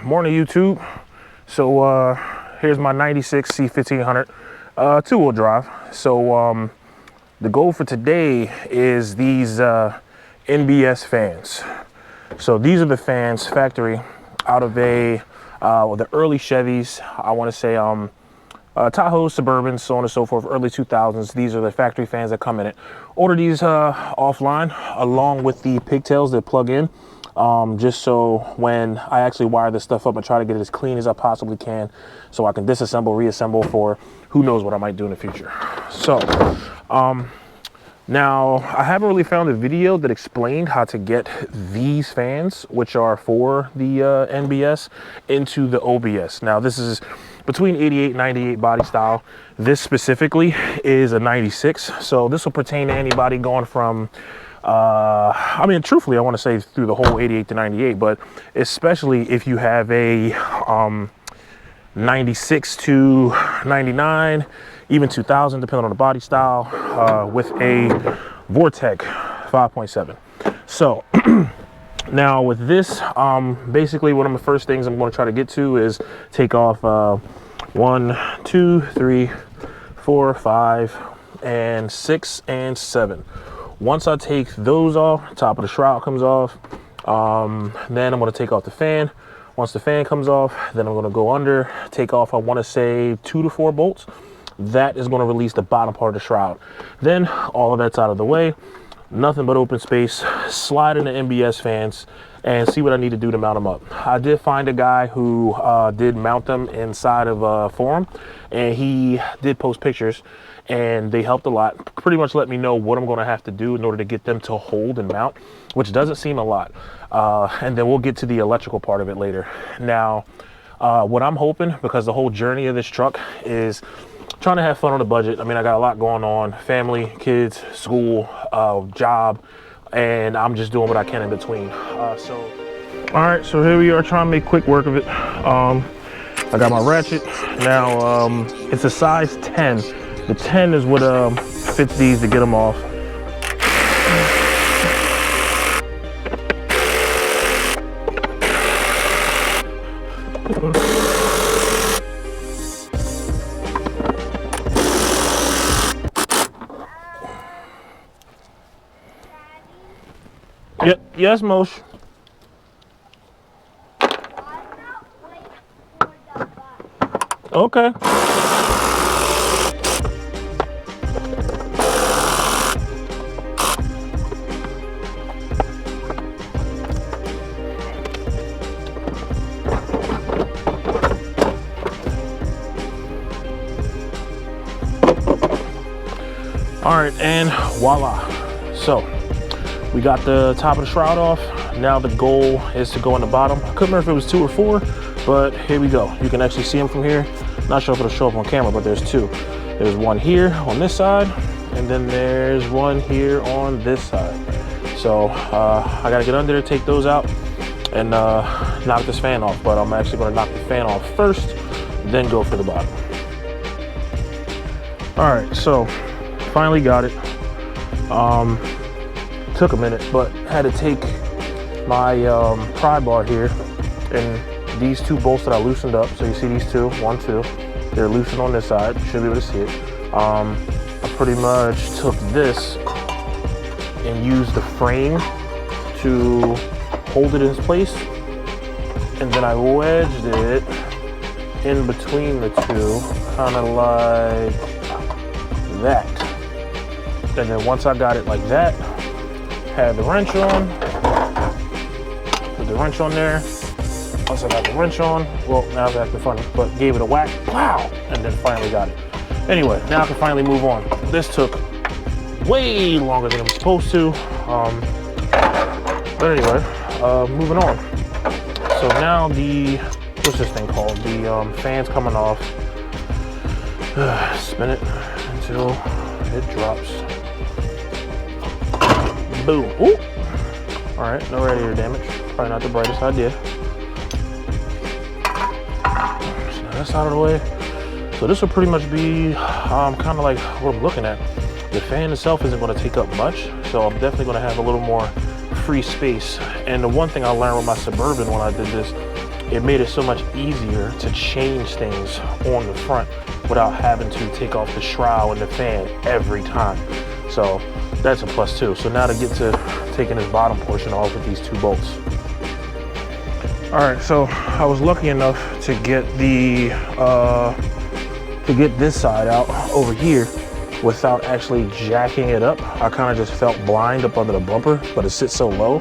Morning YouTube. So here's my 96 C1500 two-wheel drive. So the goal for today is these NBS fans. So these are the fans factory out of the early Chevys. I want to say Tahoe, Suburbans, so on and so forth, early 2000s. These are the factory fans that come in it. Order these offline along with the pigtails that plug in. Just so when I actually wire this stuff up and try to get it as clean as I possibly can so I can disassemble, reassemble for who knows what I might do in the future. So now I haven't really found a video that explained how to get these fans, which are for the NBS, into the OBS. Now this is between 88 and 98 body style. This specifically is a 96, so this will pertain to anybody going from I mean, truthfully, I want to say through the whole 88 to 98, but especially if you have a 96 to 99, even 2000, depending on the body style, with a Vortec 5.7. So now with this, basically one of the first things I'm going to try to get to is take off 1, 2, 3, 4, 5, and 6 and 7. Once I take those off, top of the shroud comes off, then I'm going to take off the fan. Once the fan comes off, then I'm going to go under, take off, I want to say 2 to 4 bolts. That is going to release the bottom part of the shroud. Then all of that's out of the way, nothing but open space, slide in the NBS fans and see what I need to do to mount them up. I did find a guy who did mount them inside of a forum, and he did post pictures and they helped a lot. Pretty much let me know what I'm going to have to do in order to get them to hold and mount, which doesn't seem a lot. And then we'll get to the electrical part of it later. Now, what I'm hoping, because the whole journey of this truck is trying to have fun on a budget. I mean, I got a lot going on, family, kids, school, job, and I'm just doing what I can in between. All right, so here we are trying to make quick work of it. I got my ratchet. Now, it's a size 10. The 10 is what fits these to get them off. Yep, yes, Mosh. Okay. All right, and voila. So we got the top of the shroud off. Now the goal is to go on the bottom. I couldn't remember if it was 2 or 4, but here we go. You can actually see them from here. Not sure if it'll show up on camera, but there's 2. There's one here on this side, and then there's one here on this side. So I gotta get under there, take those out, and knock this fan off. But I'm actually gonna knock the fan off first, then go for the bottom. All right, so finally got it. Took a minute, but had to take my pry bar here and these 2 bolts that I loosened up. So you see these 2, 1, 2, they're loosened on this side. You should be able to see it. I pretty much took this and used the frame to hold it in its place, and then I wedged it in between the 2, kind of like that. And then once I got it like that, had the wrench on, put the wrench on there. Once I got the wrench on, well, now it's acting funny, but gave it a whack, wow, and then finally got it. Anyway, now I can finally move on. This took way longer than it was supposed to. But anyway, moving on. So now what's this thing called? The fan's coming off. Spin it until it drops. Boom. Ooh. All right, no radiator damage. Probably not the brightest idea. So that's out of the way. So this will pretty much be kind of like what I'm looking at. The fan itself isn't going to take up much, so I'm definitely going to have a little more free space. And the one thing I learned with my Suburban when I did this it made it so much easier to change things on the front without having to take off the shroud and the fan every time. So that's a plus too. So now to get to taking this bottom portion off with these 2 bolts. All right, so I was lucky enough to get this side out over here without actually jacking it up. I kind of just felt blind up under the bumper, but it sits so low.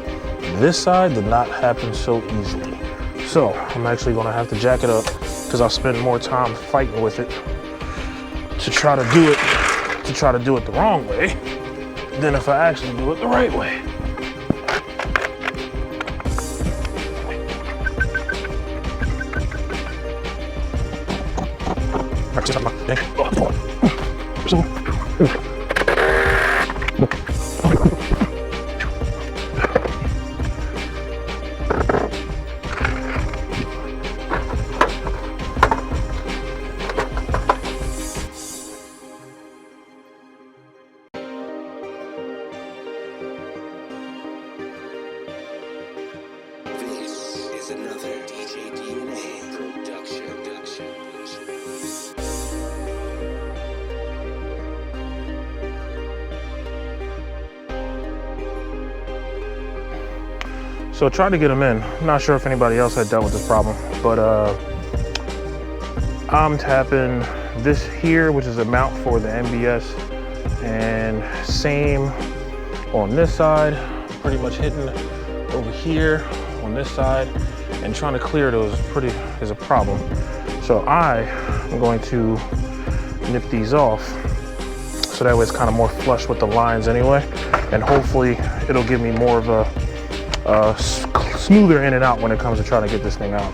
This side did not happen so easily. So I'm actually gonna have to jack it up because I'll spend more time fighting with it to try to do it the wrong way than if I actually do it the right way. So try to get them in. I'm not sure if anybody else had dealt with this problem, but I'm tapping this here, which is a mount for the NBS, and same on this side, pretty much hitting over here on this side, and trying to clear those is a problem. So I am going to nip these off so that way it's kind of more flush with the lines anyway, and hopefully it'll give me more of a smoother in and out when it comes to trying to get this thing out.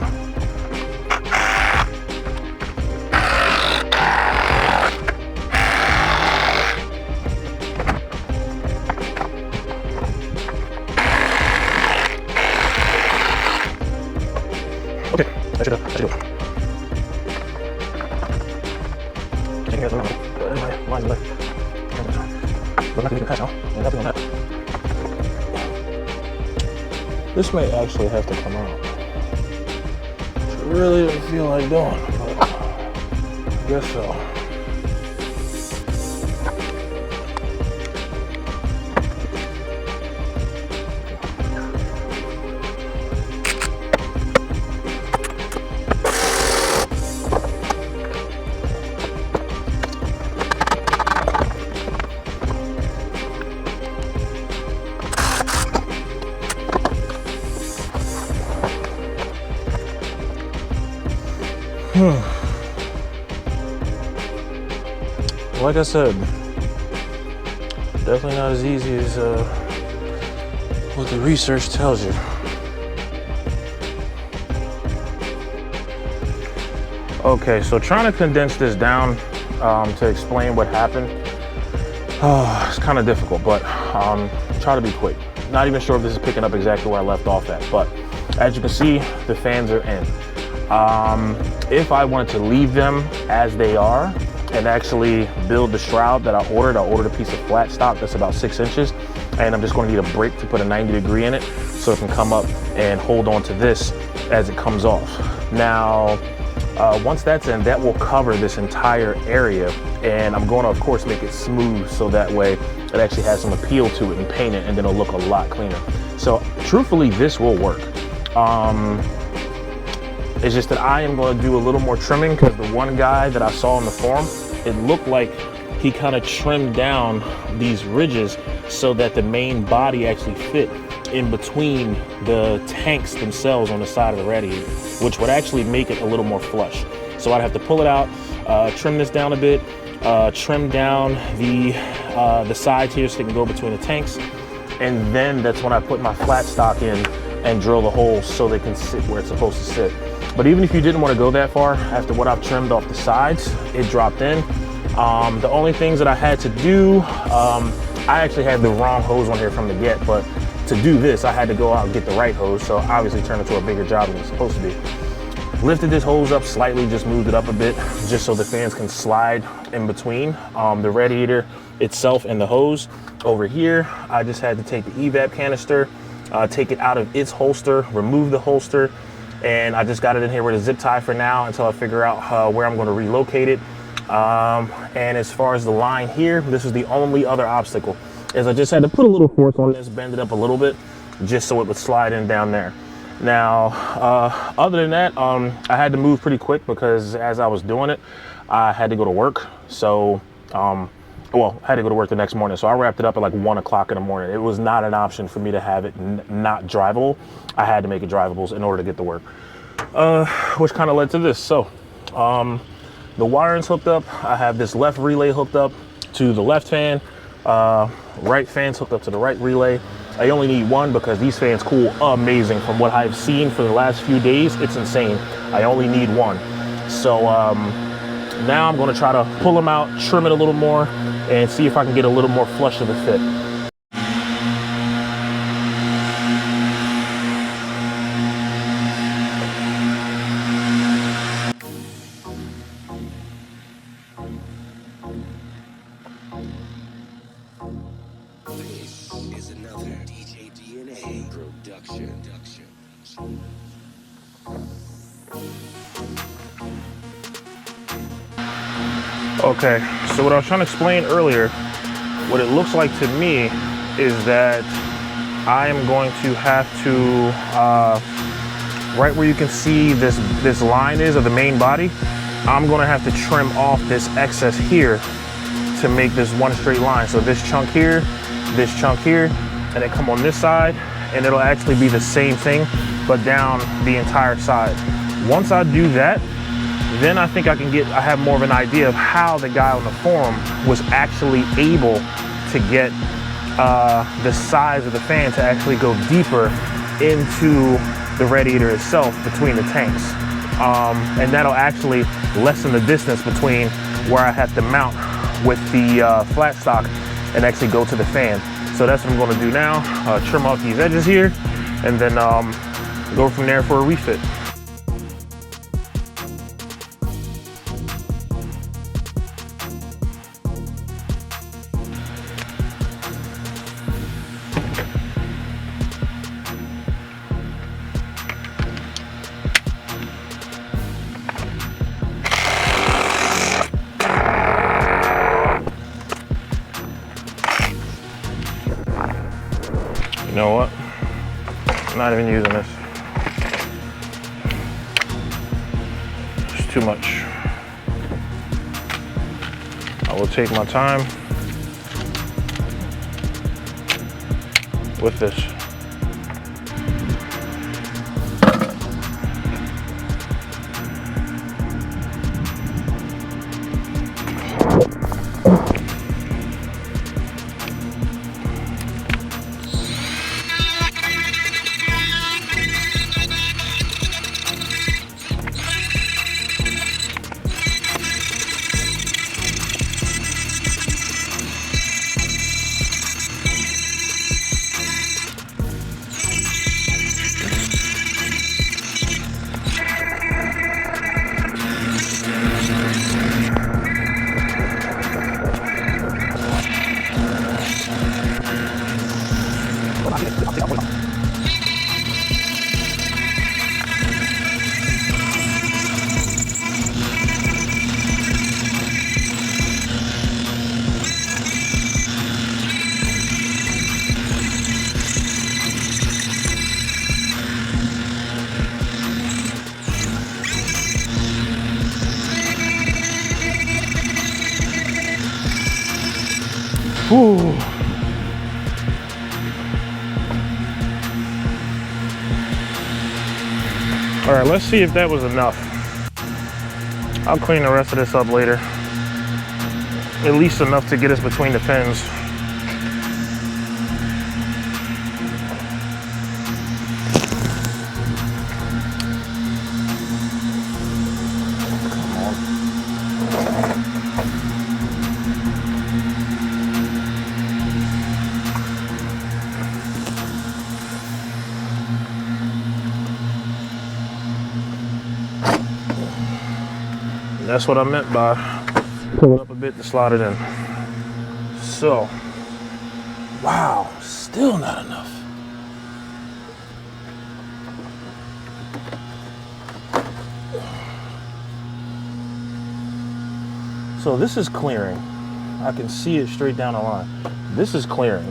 Okay, that should do it. This may actually have to come out. Which I really didn't feel like doing, but I guess so. Like I said, definitely not as easy as what the research tells you. Okay, so trying to condense this down to explain what happened, it's kind of difficult, but try to be quick. Not even sure if this is picking up exactly where I left off at, but as you can see, the fans are in. If I wanted to leave them as they are and actually build the shroud that I ordered a piece of flat stock that's about 6 inches, and I'm just going to need a brake to put a 90-degree in it so it can come up and hold on to this as it comes off. Now, once that's in, that will cover this entire area, and I'm going to, of course, make it smooth so that way it actually has some appeal to it and paint it, and then it'll look a lot cleaner. So truthfully, this will work. It's just that I am going to do a little more trimming because the one guy that I saw in the forum, it looked like he kind of trimmed down these ridges so that the main body actually fit in between the tanks themselves on the side of the radiator, which would actually make it a little more flush. So I'd have to pull it out, trim this down a bit, trim down the sides here so they can go between the tanks, and then that's when I put my flat stock in and drill the holes so they can sit where it's supposed to sit. But even if you didn't want to go that far, after what I've trimmed off the sides, it dropped in. The only things that I had to do, I actually had the wrong hose on here from the get, but to do this, I had to go out and get the right hose, so obviously turned into a bigger job than it's supposed to be. Lifted this hose up slightly, just moved it up a bit, just so the fans can slide in between the radiator itself and the hose. Over here, I just had to take the evap canister, take it out of its holster, remove the holster, and I just got it in here with a zip tie for now until I figure out where I'm going to relocate it. And as far as the line here, this is the only other obstacle, is I just had to put a little force on this, bend it up a little bit, just so it would slide in down there. Now, other than that, I had to move pretty quick because as I was doing it, I had to go to work. So, well, I had to go to work the next morning. So I wrapped it up at like 1 o'clock in the morning. It was not an option for me to have it not drivable. I had to make it drivable in order to get to work, which kind of led to this. So, the wiring's hooked up. I have this left relay hooked up to the left fan. Right fan's hooked up to the right relay. I only need one because these fans cool amazing. From what I've seen for the last few days, it's insane. I only need one. So now I'm gonna try to pull them out, trim it a little more, and see if I can get a little more flush of a fit. Okay, so what I was trying to explain earlier, what it looks like to me is that I am going to have to, right where you can see this line is of the main body, I'm gonna have to trim off this excess here to make this one straight line. So this chunk here, and then come on this side, and it'll actually be the same thing, but down the entire side. Once I do that, then I think I have more of an idea of how the guy on the forum was actually able to get the size of the fan to actually go deeper into the radiator itself between the tanks. And that'll actually lessen the distance between where I have to mount with the flat stock and actually go to the fan. So that's what I'm gonna do now, trim off these edges here, and then go from there for a refit. You know what? I'm not even using this. It's too much. I will take my time with this. Whew. All right, let's see if that was enough. I'll clean the rest of this up later. At least enough to get us between the fins. That's what I meant by pull it up a bit to slide it in. So, wow, still not enough. So this is clearing. I can see it straight down the line. This is clearing.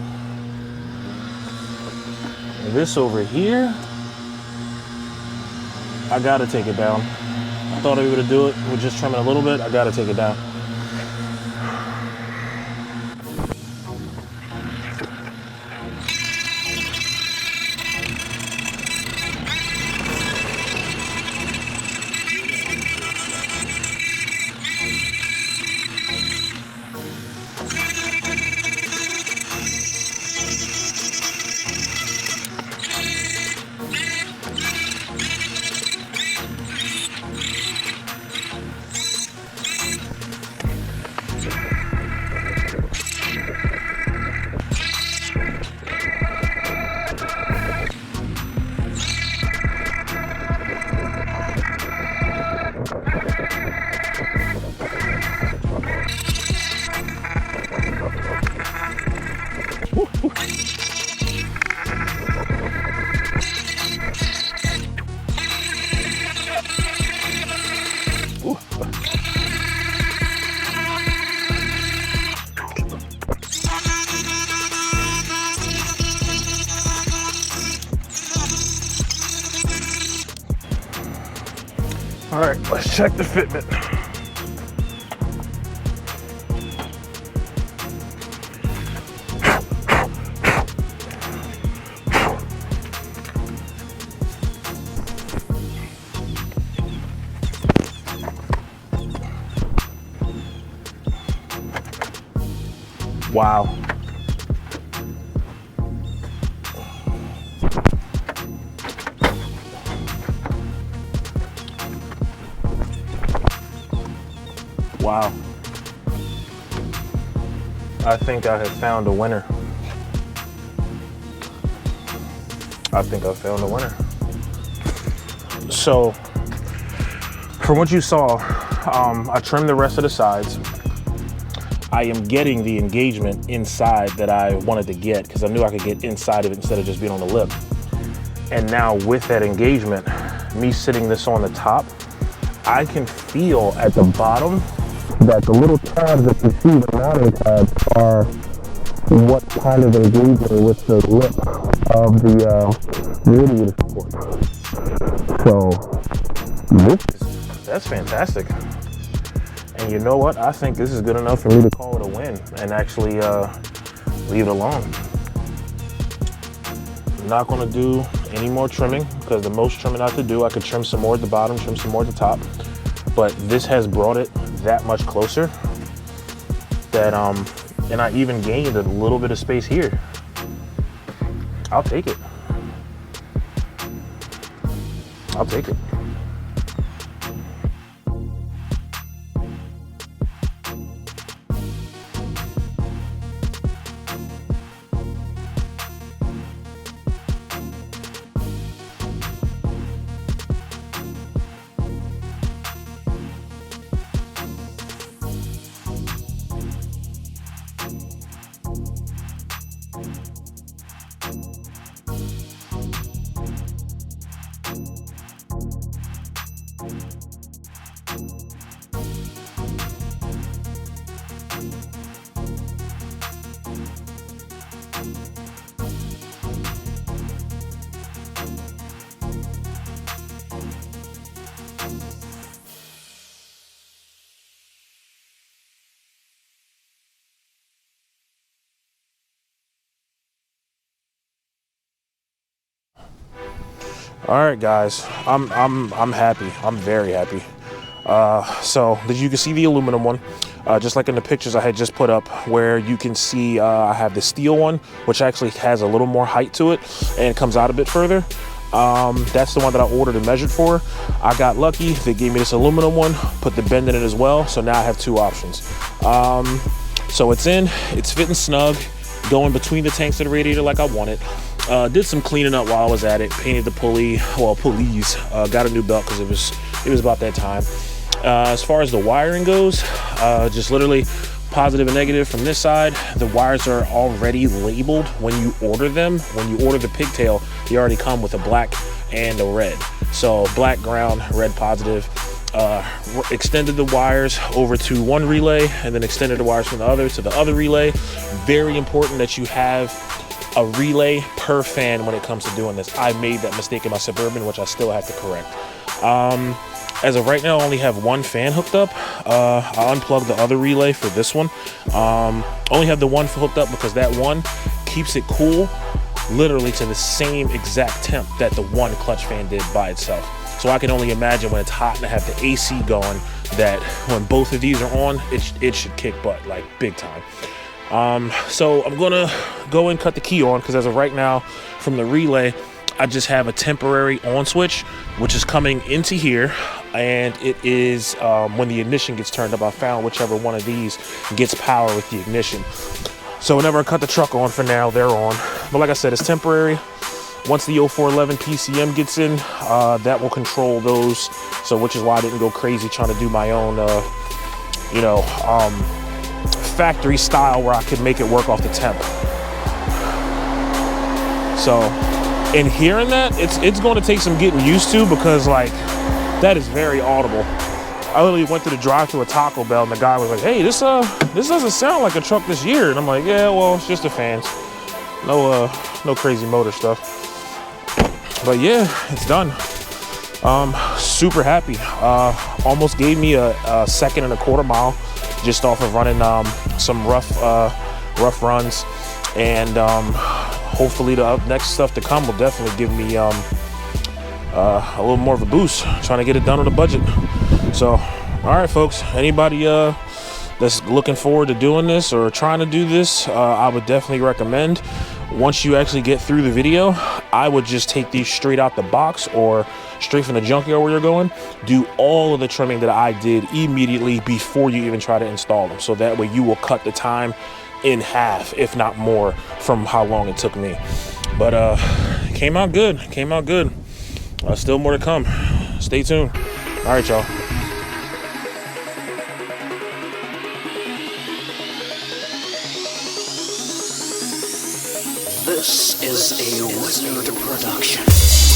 And this over here, I gotta take it down. I thought I was gonna do it with just trimming a little bit. I gotta take it down. All right, let's check the fitment. Wow. Wow. I think I have found a winner. I think I found a winner. So, from what you saw, I trimmed the rest of the sides. I am getting the engagement inside that I wanted to get because I knew I could get inside of it instead of just being on the lip. And now with that engagement, me sitting this on the top, I can feel at the bottom that the little tabs that you see, the mounting tabs, are what kind of engagement with the lip of the radiator support. So that's fantastic. And you know what? I think this is good enough for me to call it a win and actually leave it alone. I'm not going to do any more trimming because the most trimming I could do, I could trim some more at the bottom, trim some more at the top. But this has brought it that much closer that, and I even gained a little bit of space here. I'll take it. I'll take it. All right, guys, I'm happy. I'm very happy. So you can see the aluminum one, just like in the pictures I had just put up, where you can see I have the steel one, which actually has a little more height to it and comes out a bit further. That's the one that I ordered and measured for. I got lucky. They gave me this aluminum one, put the bend in it as well. So now I have two options. So it's fitting snug, going between the tanks of the radiator like I want it. Did some cleaning up while I was at it, painted the pulleys, got a new belt because it was about that time. As far as the wiring goes, just literally positive and negative from this side. The wires are already labeled when you order them. When you order the pigtail, they already come with a black and a red. So black ground, red positive. extended the wires over to one relay and then extended the wires from the other to the other relay. Very important that you have a relay per fan when it comes to doing this. I made that mistake in my Suburban, which I still have to correct. As of right now, I only have one fan hooked up. I unplugged the other relay for this one. Only have the one hooked up because that one keeps it cool literally to the same exact temp that the one clutch fan did by itself. So I can only imagine when it's hot and I have the AC going, that when both of these are on, it should kick butt, like big time. So I'm gonna go and cut the key on, because as of right now, from the relay, I just have a temporary on switch, which is coming into here, and it is when the ignition gets turned up. I found whichever one of these gets power with the ignition. So whenever I cut the truck on, for now, they're on. But like I said, it's temporary. Once the 0411 PCM gets in, that will control those. So which is why I didn't go crazy trying to do my own, factory style where I could make it work off the temp. So in hearing that, it's going to take some getting used to, because like that is very audible. I literally went to the drive-thru at Taco Bell and the guy was like, "Hey, this doesn't sound like a truck this year." And I'm like, "Yeah, well, it's just the fans. No crazy motor stuff." But yeah, it's done. Super happy. Almost gave me a 1.25 second mile just off of running some rough runs, and hopefully the next stuff to come will definitely give me a little more of a boost, trying to get it done on a budget. So, all right, folks, anybody that's looking forward to doing this or trying to do this, I would definitely recommend, once you actually get through the video, I would just take these straight out the box or straight from the junkyard where you're going. Do all of the trimming that I did immediately before you even try to install them. So that way you will cut the time in half, if not more, from how long it took me. But came out good. Still more to come. Stay tuned. All right, y'all. This is a Wizard production.